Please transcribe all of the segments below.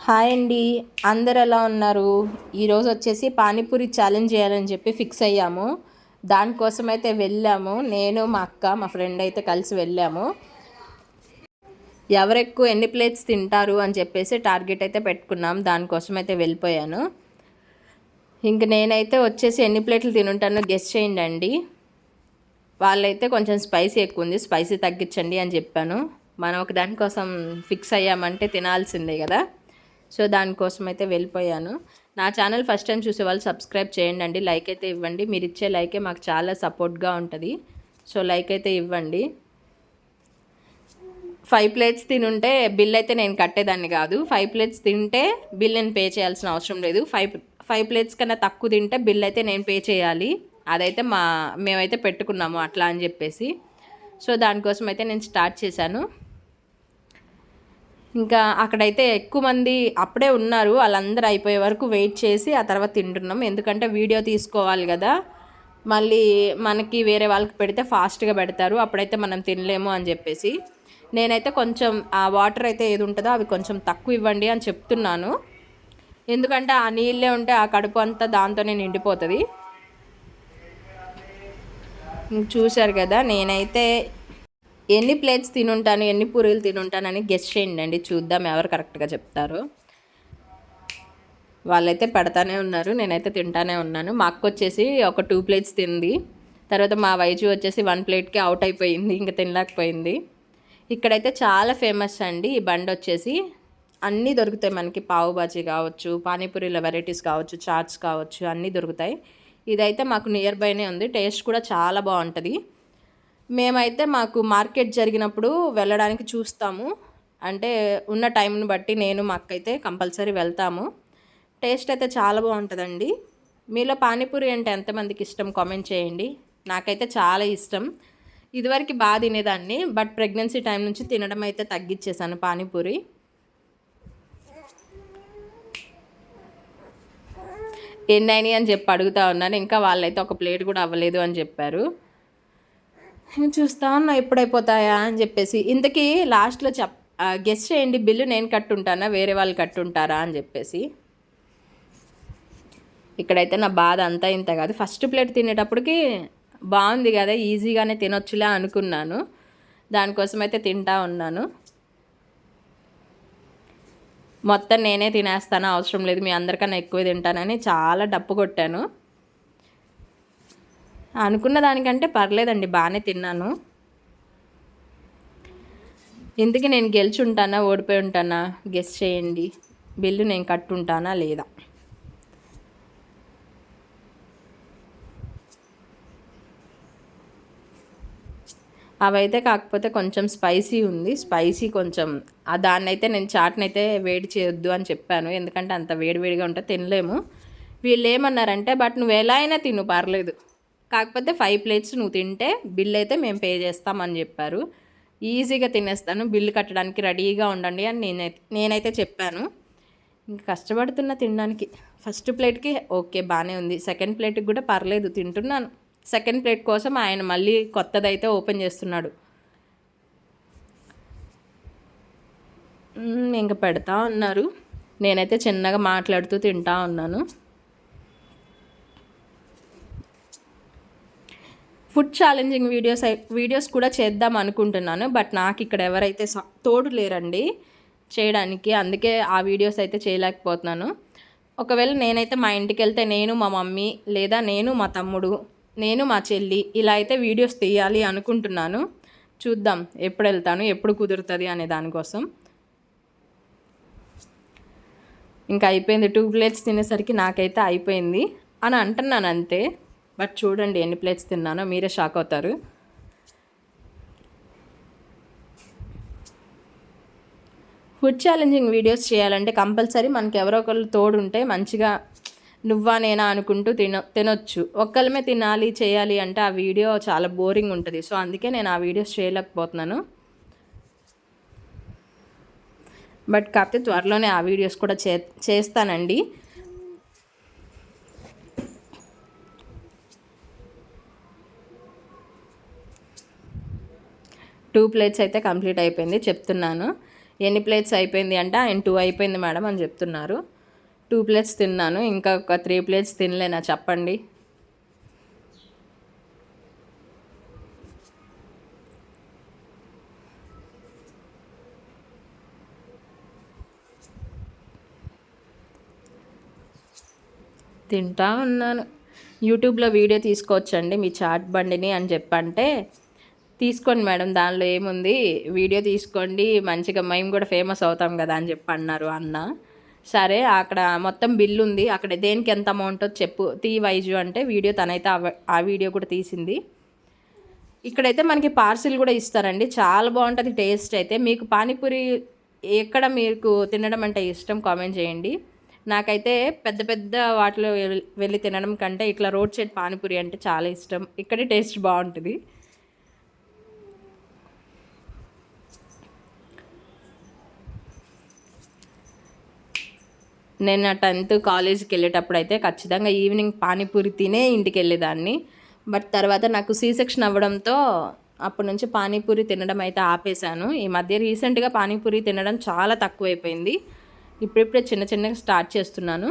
Hi అండి. అందరు ఎలా ఉన్నారు? ఈరోజు వచ్చేసి పానీపూరి ఛాలెంజ్ చేయాలని చెప్పి ఫిక్స్ అయ్యాము. దానికోసం అయితే వెళ్ళాము. నేను మా అక్క మా ఫ్రెండ్ అయితే కలిసి వెళ్ళాము. ఎవరెక్కువ ఎన్ని ప్లేట్స్ తింటారు అని చెప్పేసి టార్గెట్ అయితే పెట్టుకున్నాం. దానికోసం అయితే వెళ్ళిపోయాను. ఇంక నేనైతే వచ్చేసి ఎన్ని ప్లేట్లు తినుంటానో గెస్ చేయండి అండి. వాళ్ళైతే కొంచెం స్పైసీ ఎక్కువ ఉంది, స్పైసీ తగ్గించండి అని చెప్పాను. మనం ఒక దానికోసం ఫిక్స్ అయ్యామంటే తినాల్సిందే కదా. సో దానికోసం అయితే వెళ్ళిపోయాను. నా ఛానల్ ఫస్ట్ టైం చూసే వాళ్ళు సబ్స్క్రైబ్ చేయండి అండి, లైక్ అయితే ఇవ్వండి. మీరు ఇచ్చే లైకే మాకు చాలా సపోర్ట్గా ఉంటుంది. సో లైక్ అయితే ఇవ్వండి. 5 ప్లేట్స్ తినుంటే బిల్ అయితే నేను కట్టేదాన్ని కాదు. 5 ప్లేట్స్ తింటే బిల్ నేను పే చేయాల్సిన అవసరం లేదు. 5 ప్లేట్స్ కన్నా తక్కువ తింటే బిల్ అయితే నేను పే చేయాలి. అదైతే మేమైతే పెట్టుకున్నాము అట్లా అని చెప్పేసి. సో దానికోసం అయితే నేను స్టార్ట్ చేశాను. ఇంకా అక్కడైతే ఎక్కువ మంది అప్పుడే ఉన్నారు. వాళ్ళందరూ అయిపోయే వరకు వెయిట్ చేసి ఆ తర్వాత తింటున్నాం. ఎందుకంటే వీడియో తీసుకోవాలి కదా, మళ్ళీ మనకి వేరే వాళ్ళకి పెడితే ఫాస్ట్గా పెడతారు, అప్పుడైతే మనం తినలేము అని చెప్పేసి నేనైతే కొంచెం ఆ వాటర్ అయితే ఏది ఉంటుందో అవి కొంచెం తక్కువ ఇవ్వండి అని చెప్తున్నాను. ఎందుకంటే ఆ నీళ్ళే ఉంటే ఆ కడుపు అంతా దాంతోనే నిండిపోతుంది. చూశారు కదా, నేనైతే ఎన్ని ప్లేట్స్ తినుంటాను, ఎన్ని పూరీలు తినుంటానని గెస్ చేయండి అండి. చూద్దాం ఎవరు కరెక్ట్గా చెప్తారు. వాళ్ళైతే పెడతానే ఉన్నారు, నేనైతే తింటానే ఉన్నాను. మా అక్క వచ్చేసి ఒక 2 ప్లేట్స్ తింది. తర్వాత మా వైజు వచ్చేసి 1 ప్లేట్కి అవుట్ అయిపోయింది, ఇంకా తినలేకపోయింది. ఇక్కడైతే చాలా ఫేమస్ అండి ఈ బండి వచ్చేసి. అన్నీ దొరుకుతాయి మనకి, పావు బాజీ కావచ్చు, పానీపూరీల వెరైటీస్ కావచ్చు, చాట్స్ కావచ్చు, అన్నీ దొరుకుతాయి. ఇదైతే మాకు నియర్ బైనే ఉంది. టేస్ట్ కూడా చాలా బాగుంటుంది. మేమైతే మాకు మార్కెట్ జరిగినప్పుడు వెళ్ళడానికి చూస్తాము. అంటే ఉన్న టైంని బట్టి నేను మా అక్క అయితే కంపల్సరీ వెళ్తాము. టేస్ట్ అయితే చాలా బాగుంటుందండి. మీలో పానీపూరి అంటే ఎంతమందికి ఇష్టం కామెంట్ చేయండి. నాకైతే చాలా ఇష్టం. ఇదివరకు బాగా తినేదాన్ని, బట్ ప్రెగ్నెన్సీ టైం నుంచి తినడం అయితే తగ్గించేసాను పానీపూరి. ఎన్నైనా అని చెప్పి అడుగుతా ఉన్నాను. ఇంకా వాళ్ళైతే ఒక ప్లేట్ కూడా అవ్వలేదు అని చెప్పారు. చూస్తా ఉన్నా ఎప్పుడైపోతాయా అని చెప్పేసి. ఇంతకీ లాస్ట్లో గెస్ చేయండి, బిల్లు నేను కట్టుంటానా వేరే వాళ్ళు కట్టుంటారా అని చెప్పేసి. ఇక్కడైతే నా బాధ అంతా ఇంత కాదు. ఫస్ట్ ప్లేట్ తినేటప్పటికి బాగుంది కదా, ఈజీగానే తినొచ్చులే అనుకున్నాను. దానికోసం అయితే తింటా ఉన్నాను. మొత్తం నేనే తినేస్తాను, అవసరం లేదు, మీ అందరికన్నా ఎక్కువ తింటానని చాలా డప్పు కొట్టాను. అనుకున్న దానికంటే పర్లేదండి, బాగానే తిన్నాను. ఇందుకే నేను గెలిచి ఉంటానా ఓడిపోయి ఉంటానా గెస్ చేయండి. బిల్లు నేను కట్టుంటానా లేదా. అవైతే కాకపోతే కొంచెం స్పైసీ ఉంది. స్పైసీ కొంచెం దాన్ని అయితే నేను చాట్నైతే వేడి చేయొద్దు అని చెప్పాను, ఎందుకంటే అంత వేడివేడిగా ఉంటే తినలేము. వీళ్ళు ఏమన్నారంటే, బట్ నువ్వు ఎలా అయినా తిను పర్లేదు, కాకపోతే 5 ప్లేట్స్ నువ్వు తింటే బిల్ అయితే మేము పే చేస్తామని చెప్పారు. ఈజీగా తినేస్తాను, బిల్లు కట్టడానికి రెడీగా ఉండండి అని నేనైతే చెప్పాను. ఇంక కష్టపడుతున్నా తినడానికి. ఫస్ట్ ప్లేట్కి ఓకే బాగానే ఉంది, సెకండ్ ప్లేట్కి కూడా పర్లేదు తింటున్నాను. సెకండ్ ప్లేట్ కోసం ఆయన మళ్ళీ కొత్తదైతే ఓపెన్ చేస్తున్నాడు. ఇంక పెడతా ఉన్నారు, నేనైతే చిన్నగా మాట్లాడుతూ తింటా ఉన్నాను. ఫుడ్ ఛాలెంజింగ్ వీడియోస్ కూడా చేద్దాం అనుకుంటున్నాను, బట్ నాకు ఇక్కడ ఎవరైతే తోడు లేరండి చేయడానికి, అందుకే ఆ వీడియోస్ అయితే చేయలేకపోతున్నాను. ఒకవేళ నేనైతే మా ఇంటికి వెళ్తే నేను మా మమ్మీ, లేదా నేను మా తమ్ముడు, నేను మా చెల్లి, ఇలా అయితే వీడియోస్ తీయాలి అనుకుంటున్నాను. చూద్దాం ఎప్పుడు వెళ్తాను, ఎప్పుడు కుదురుతుంది అనే దానికోసం. ఇంకా అయిపోయింది, 2 ప్లేట్స్ తినేసరికి నాకైతే అయిపోయింది అని అంటున్నాను అంతే. బట్ చూడండి ఎన్ని ప్లేట్స్ తిన్నానో మీరే షాక్ అవుతారు. ఫుడ్ ఛాలెంజింగ్ వీడియోస్ చేయాలంటే కంపల్సరీ మనకి ఎవరో ఒకళ్ళు తోడుంటే మంచిగా నువ్వా నేనా అనుకుంటూ తినొచ్చు. ఒక్కళ్ళమే తినాలి చేయాలి అంటే ఆ వీడియో చాలా బోరింగ్ ఉంటుంది. సో అందుకే నేను ఆ వీడియోస్ చేయలేకపోతున్నాను. బట్ కాకపోతే త్వరలోనే ఆ వీడియోస్ కూడా చేస్తానండి. 2 ప్లేట్స్ అయితే కంప్లీట్ అయిపోయింది చెప్తున్నాను. ఎన్ని ప్లేట్స్ అయిపోయింది అంటే ఆయన 2 అయిపోయింది మేడం అని చెప్తున్నారు. 2 ప్లేట్స్ తిన్నాను, ఇంకా ఒక 3 ప్లేట్స్ తినలేనా చెప్పండి. తింటా ఉన్నాను. యూట్యూబ్లో వీడియో తీసుకోవచ్చండి మీ చాట్ బండిని అని చెప్పంటే, తీసుకోండి మేడం దానిలో ఏముంది, వీడియో తీసుకోండి మంచిగా మేము కూడా ఫేమస్ అవుతాం కదా అని చెప్పి అన్నారు అన్న. సరే అక్కడ మొత్తం బిల్లు ఉంది, అక్కడ దేనికి ఎంత అమౌంట్ చెప్పు తీ వైజు అంటే వీడియో తనైతే ఆ వీడియో కూడా తీసింది. ఇక్కడైతే మనకి పార్సిల్ కూడా ఇస్తారండి, చాలా బాగుంటుంది టేస్ట్ అయితే. మీకు పానీపూరి ఎక్కడ మీకు తినడం అంటే ఇష్టం కామెంట్ చేయండి. నాకైతే పెద్ద పెద్ద వాటిలో వెళ్ళి తినడం కంటే ఇట్లా రోడ్ సైడ్ పానీపూరి అంటే చాలా ఇష్టం. ఇక్కడే టేస్ట్ బాగుంటుంది. నేను నా 10th కాలేజీకి వెళ్ళేటప్పుడు అయితే ఖచ్చితంగా ఈవినింగ్ పానీపూరి తినే ఇంటికి వెళ్ళేదాన్ని. బట్ తర్వాత నాకు సీ సెక్షన్ అవ్వడంతో అప్పటి నుంచి పానీపూరి తినడం అయితే ఆపేశాను. ఈ మధ్య రీసెంట్గా పానీపూరి తినడం చాలా తక్కువైపోయింది. ఇప్పుడిప్పుడే చిన్న చిన్నగా స్టార్ట్ చేస్తున్నాను.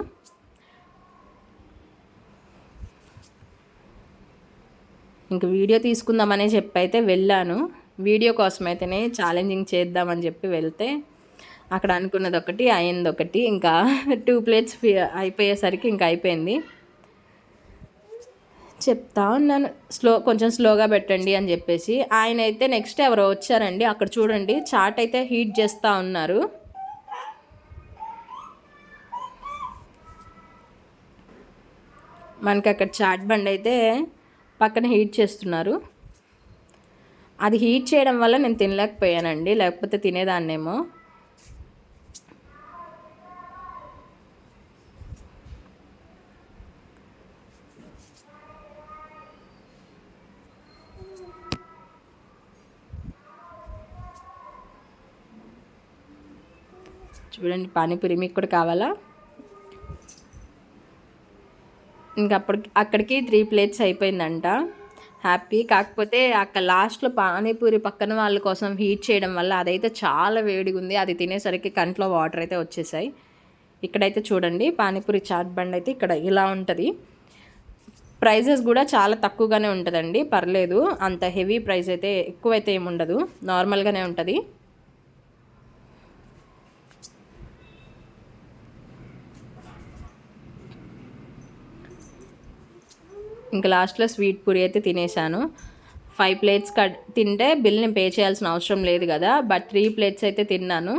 ఇంక వీడియో తీసుకుందామనే చెప్పి అయితే వెళ్ళాను. వీడియో కోసం అయితేనే ఛాలెంజింగ్ చేద్దామని చెప్పి వెళ్తే అక్కడ అనుకున్నది ఒకటి అయింది ఒకటి. ఇంకా 2 ప్లేట్స్ అయిపోయేసరికి ఇంకా అయిపోయింది. చెప్తా ఉన్నాను కొంచెం స్లోగా పెట్టండి అని చెప్పేసి. ఆయన అయితే నెక్స్ట్ ఎవరో వచ్చారండి, అక్కడ చూడండి చాట్ అయితే హీట్ చేస్తూ ఉన్నారు. మనకి అక్కడ చాట్ బండి అయితే పక్కన హీట్ చేస్తున్నారు. అది హీట్ చేయడం వల్ల నేను తినలేకపోయానండి, లేకపోతే తినేదాన్నేమో. చూడండి పానీపూరి మీకు కూడా కావాలా? ఇంకా అక్కడికి 3 ప్లేట్స్ అయిపోయిందంట. హ్యాపీ. కాకపోతే అక్కడ లాస్ట్లో పానీపూరి పక్కన వాళ్ళ కోసం హీట్ చేయడం వల్ల అదైతే చాలా వేడిగా ఉంది. అది తినేసరికి కంట్లో వాటర్ అయితే వచ్చేసాయి. ఇక్కడైతే చూడండి పానీపూరి చాట్ బండి అయితే ఇక్కడ ఇలా ఉంటుంది. ప్రైజెస్ కూడా చాలా తక్కువగానే ఉంటుందండి, పర్లేదు. అంత హెవీ ప్రైస్ అయితే ఎక్కువైతే ఏముండదు, నార్మల్గానే ఉంటుంది. ఇంకా లాస్ట్లో స్వీట్ పూరి అయితే తినేసాను. 5 ప్లేట్స్ తింటే బిల్ నేను పే చేయాల్సిన అవసరం లేదు కదా, బట్ 3 ప్లేట్స్ అయితే తిన్నాను.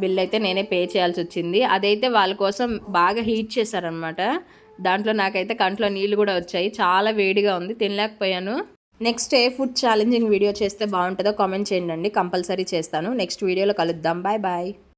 బిల్ అయితే నేనే పే చేయాల్సి వచ్చింది. అదైతే వాళ్ళ కోసం బాగా హీట్ చేశారనమాట. దాంట్లో నాకైతే కంట్లో నీళ్ళు కూడా వచ్చాయి, చాలా వేడిగా ఉంది, తినలేకపోయాను. నెక్స్ట్ ఏ ఫుడ్ ఛాలెంజింగ్ వీడియో చేస్తే బాగుంటుందో కామెంట్ చేయండి, కంపల్సరీ చేస్తాను. నెక్స్ట్ వీడియోలో కలుద్దాం. Bye bye.